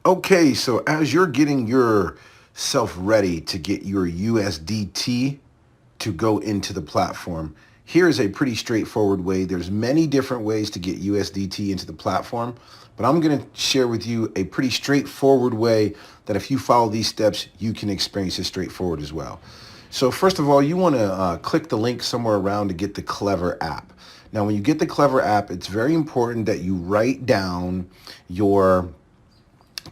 Okay, so as you're getting yourself ready to get your USDT to go into the platform, here's a pretty straightforward way. There's many different ways to get USDT into the platform, but I'm going to share with you a pretty straightforward way that if you follow these steps, you can experience it straightforward as well. So first of all, you want to click the link somewhere around to get the Klever app. Now, when you get the Klever app, it's very important that you write down your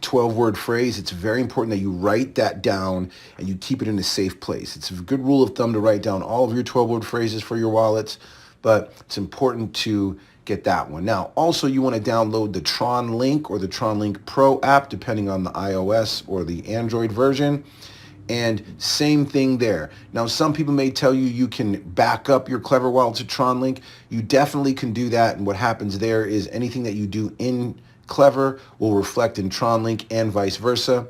12-word phrase. It's very important that you write that down and you keep it in a safe place. It's a good rule of thumb to write down all of your 12-word phrases for your wallets, but it's important to get that one. Now, also you want to download the Tron Link or the Tron Link Pro app, depending on the iOS or the Android version. And same thing there. Now, some people may tell you you can back up your Klever wallet to Tron Link. You definitely can do that. And what happens there is anything that you do in Klever will reflect in Tron Link and vice versa.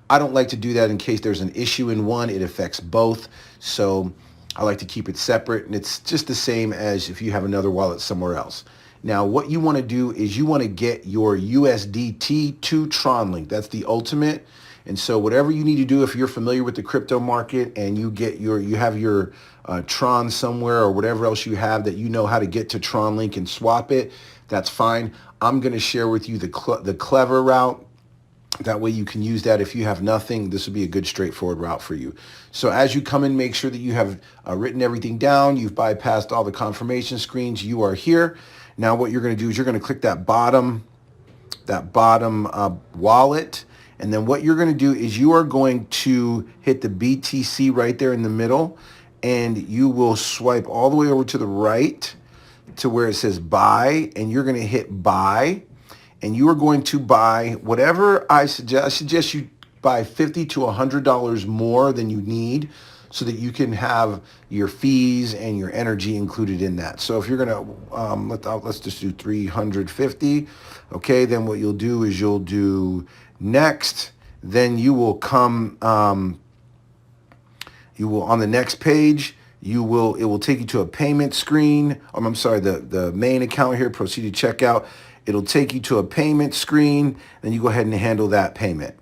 I don't like to do that in case there's an issue in one. It affects both. So I like to keep it separate. And it's just the same as if you have another wallet somewhere else. Now, what you want to do is you want to get your USDT to Tron Link. That's the ultimate. And so whatever you need to do, if you're familiar with the crypto market and you have your Tron somewhere or whatever else you have that you know how to get to Tron Link and swap it, that's fine. I'm going to share with you the Klever route. That way you can use that. If you have nothing, this would be a good straightforward route for you. So as you come in, make sure that you have written everything down. You've bypassed all the confirmation screens. You are here. Now what you're going to do is you're going to click that bottom wallet. And then what you're going to do is you are going to hit the BTC right there in the middle, and you will swipe all the way over to the right to where it says buy, and you're going to hit buy, and you are going to buy whatever I suggest you buy $50 to $100 more than you need so that you can have your fees and your energy included in that. So if you're going to, let's just do 350. Okay, then what you'll do is you'll do next. Then you will come, you will on the next page, it will take you to a payment screen. I'm sorry, the main account here, proceed to checkout. It'll take you to a payment screen. Then you go ahead and handle that payment.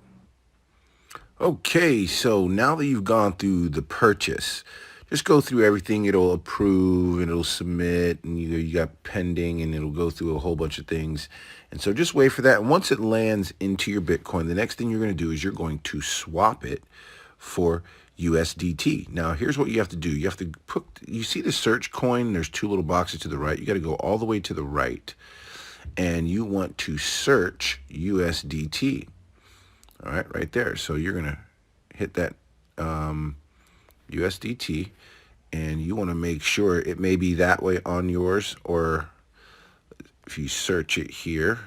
Okay, so now that you've gone through the purchase, just go through everything. It'll approve and it'll submit, and you got pending, and it'll go through a whole bunch of things. And so just wait for that. And once it lands into your Bitcoin, the next thing you're going to do is you're going to swap it for USDT. Now, here's what you have to do. You have to you see the search coin? There's two little boxes to the right. You got to go all the way to the right, and you want to search USDT. All right, right there. So you're going to hit that USDT, and you want to make sure it may be that way on yours, or if you search it here,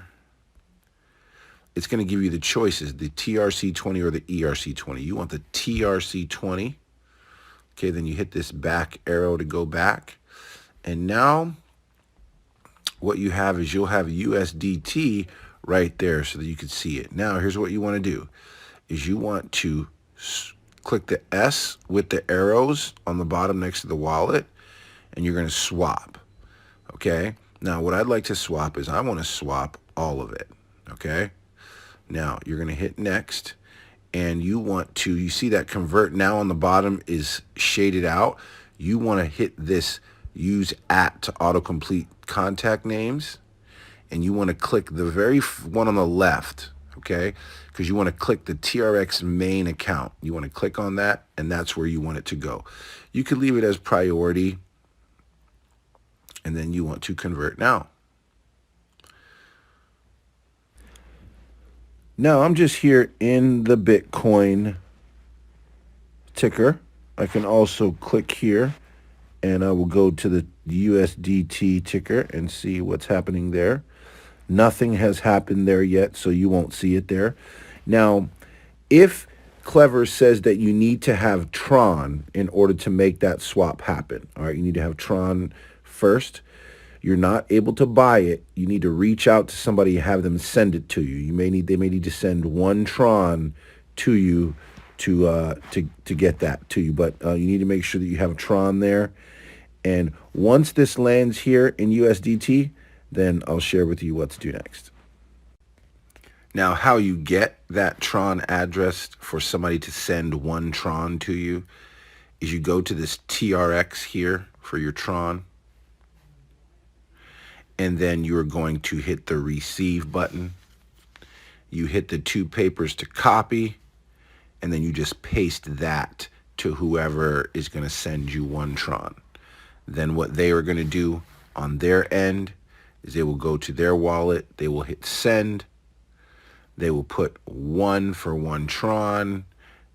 it's going to give you the choices, the TRC20 or the ERC20. You want the TRC20. Okay, then you hit this back arrow to go back. And now what you have is you'll have USDT right there so that you can see it. Now, here's what you want to do is you want to click the S with the arrows on the bottom next to the wallet, and you're going to swap. Okay? Now, what I'd like to swap is I want to swap all of it. Okay? Now, you're going to hit next, and you see that convert now on the bottom is shaded out. You want to hit this use @ to autocomplete contact names, and you want to click the very one on the left, okay? Because you want to click the TRX main account. You want to click on that, and that's where you want it to go. You could leave it as priority, and then you want to convert now. Now, I'm just here in the Bitcoin ticker. I can also click here, and I will go to the USDT ticker and see what's happening there. Nothing has happened there yet, so you won't see it there. Now, if Klever says that you need to have Tron in order to make that swap happen, all right, you need to have Tron first. You're not able to buy it. You need to reach out to somebody and have them send it to you. They may need to send one Tron to you to get that to you. But you need to make sure that you have Tron there. And once this lands here in USDT, then I'll share with you what to do next. Now, how you get that Tron address for somebody to send one Tron to you is you go to this TRX here for your Tron, and then you're going to hit the receive button. You hit the two papers to copy, and then you just paste that to whoever is going to send you one Tron. Then what they are going to do on their end is they will go to their wallet, they will hit send, they will put one for one Tron,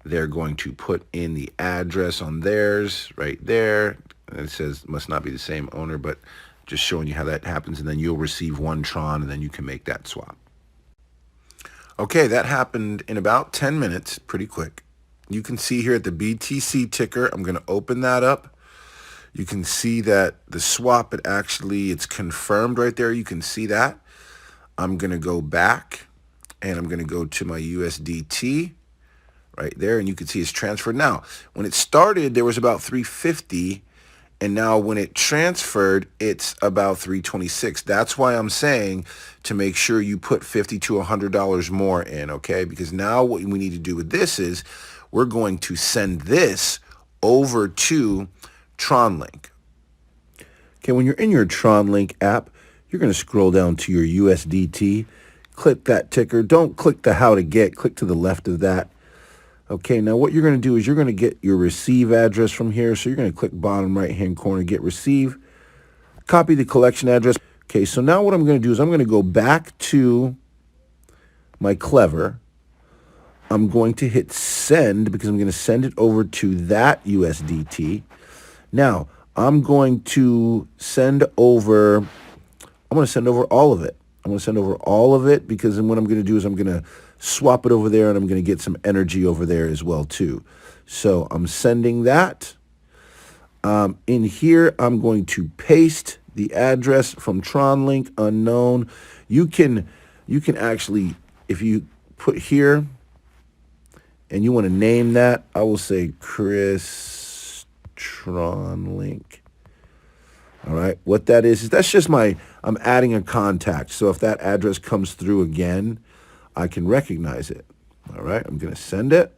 they're going to put in the address on theirs right there, and it says must not be the same owner, but just showing you how that happens, and then you'll receive one Tron, and then you can make that swap. Okay, that happened in about 10 minutes, pretty quick. You can see here at the BTC ticker, I'm going to open that up. You can see that the swap, it's confirmed right there. You can see that. I'm going to go back, and I'm going to go to my USDT right there, and you can see it's transferred. Now, when it started, there was about 350, and now when it transferred, it's about 326. That's why I'm saying to make sure you put $50 to $100 more in, okay? Because now what we need to do with this is we're going to send this over to TronLink. Okay, when you're in your TronLink app, you're going to scroll down to your USDT, click that ticker. Don't click the how to get, click to the left of that. Okay, now what you're going to do is you're going to get your receive address from here. So you're going to click bottom right-hand corner, get receive, copy the collection address. Okay, so now what I'm going to do is I'm going to go back to my Klever. I'm going to hit send because I'm going to send it over to that USDT. Now, I'm going to send over all of it. I'm going to send over all of it because then what I'm going to do is I'm going to swap it over there, and I'm going to get some energy over there as well too. So I'm sending that. In here, I'm going to paste the address from TronLink unknown. You can actually, if you put here and you want to name that, I will say Chris TronLink. All right, what that is that's just I'm adding a contact. So if that address comes through again, I can recognize it. All right, I'm going to send it.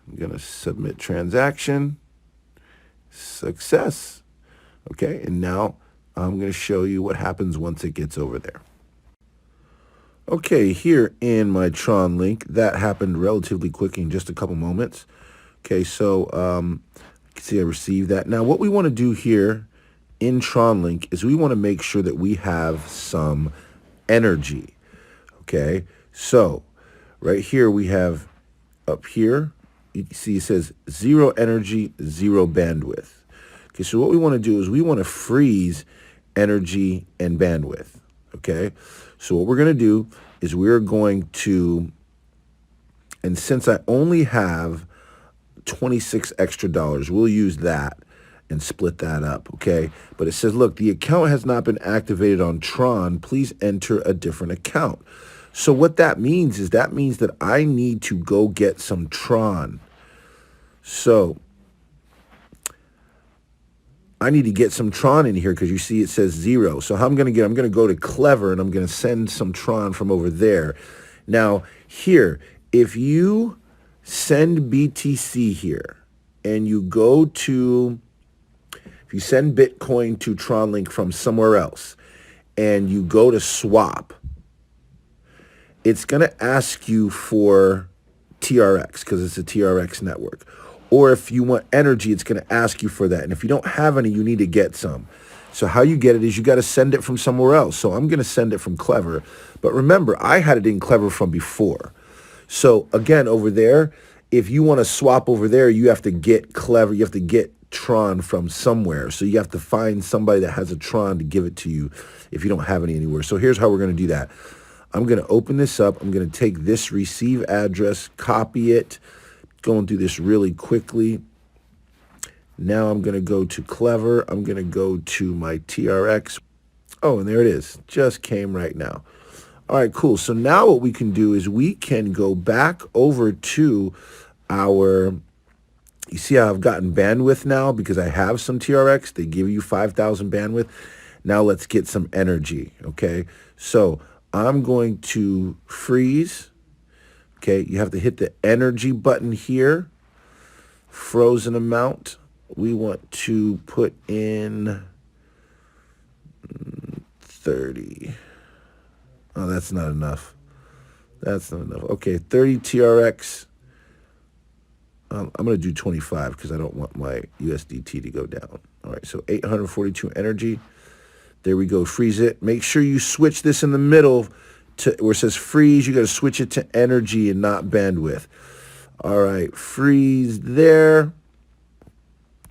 I'm going to submit transaction. Success. Okay, and now I'm going to show you what happens once it gets over there. Okay, here in my Tron link, that happened relatively quick in just a couple moments. Okay, so you can see I received that. Now, what we want to do here in Tron link is we want to make sure that we have some energy. Okay, so right here we have up here, you can see it says 0 energy, 0 bandwidth. Okay, so what we want to do is we want to freeze energy and bandwidth. Okay, so what we're going to do is we're going to, and since I only have 26 extra dollars, we'll use that and split that up, okay? But it says, look, the account has not been activated on Tron. Please enter a different account. So what that means is that I need to go get some Tron. So I need to get some Tron in here because you see it says 0. So how I'm going to go to Klever and I'm going to send some Tron from over there. Now here, if you send BTC here and you go to, if you send Bitcoin to TronLink from somewhere else and you go to swap, it's going to ask you for TRX because it's a TRX network. Or if you want energy, it's going to ask you for that. And if you don't have any, you need to get some. So how you get it is you got to send it from somewhere else. So I'm going to send it from Klever. But remember, I had it in Klever from before. So again, over there, if you want to swap over there, you have to get Klever. You have to get Tron from somewhere. So you have to find somebody that has a Tron to give it to you if you don't have any anywhere. So here's how we're going to do that. I'm going to open this up. I'm going to take this receive address, copy it, going through this really quickly. Now I'm going to go to Klever. I'm going to go to my TRX. Oh, and there it is. Just came right now. All right, cool. So now what we can do is we can go back over to our, you see how I've gotten bandwidth now because I have some TRX. They give you 5,000 bandwidth. Now let's get some energy, okay? So I'm going to freeze. Okay, you have to hit the energy button here. Frozen amount. We want to put in 30. Oh, that's not enough. That's not enough. Okay, 30 TRX. I'm going to do 25 because I don't want my USDT to go down. All right, so 842 energy. There we go. Freeze it. Make sure you switch this in the middle to where it says freeze. You got to switch it to energy and not bandwidth. All right, freeze there.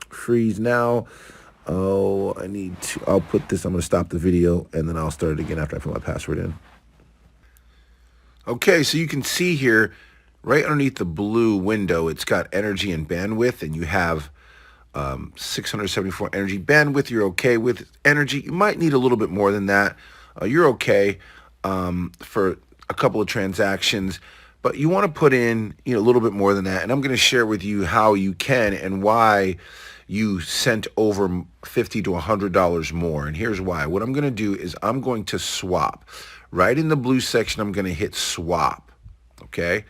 Freeze now. Oh, I'll put this, I'm going to stop the video and then I'll start it again after I put my password in. Okay, so you can see here, right underneath the blue window, it's got energy and bandwidth, and you have 674 energy bandwidth. You're okay with energy. You might need a little bit more than that. You're okay for a couple of transactions, but you want to put in a little bit more than that. And I'm going to share with you how you can and why you sent over $50 to $100 more. And here's why. What I'm going to do is I'm going to swap. Right in the blue section, I'm going to hit swap. Okay.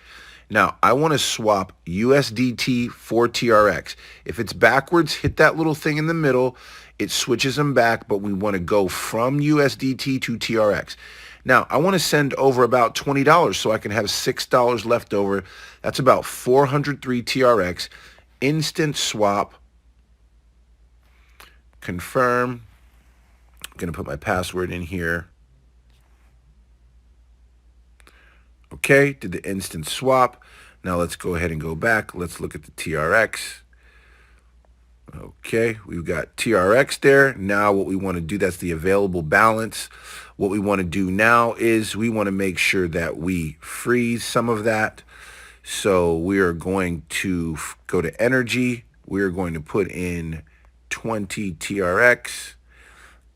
Now, I want to swap USDT for TRX. If it's backwards, hit that little thing in the middle. It switches them back, but we want to go from USDT to TRX. Now, I want to send over about $20 so I can have $6 left over. That's about 403 TRX. Instant swap. Confirm. I'm going to put my password in here. Okay, did the instant swap. Now let's go ahead and go back. Let's look at the TRX. Okay, we've got TRX there. Now what we want to do, that's the available balance. What we want to do now is we want to make sure that we freeze some of that. So we are going to go to energy. We're going to put in 20 TRX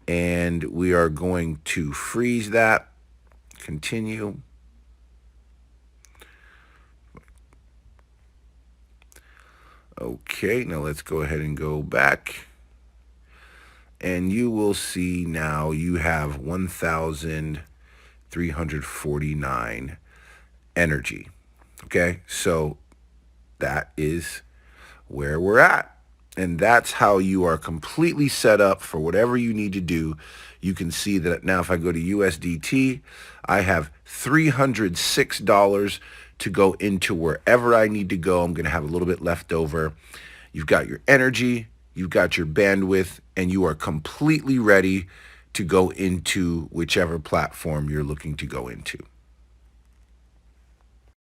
and we are going to freeze that. Continue. Okay, now let's go ahead and go back. And you will see now you have 1,349 energy. Okay, so that is where we're at. And that's how you are completely set up for whatever you need to do. You can see that now if I go to USDT, I have $306 to go into wherever I need to go. I'm going to have a little bit left over. You've got your energy, you've got your bandwidth, and you are completely ready to go into whichever platform you're looking to go into.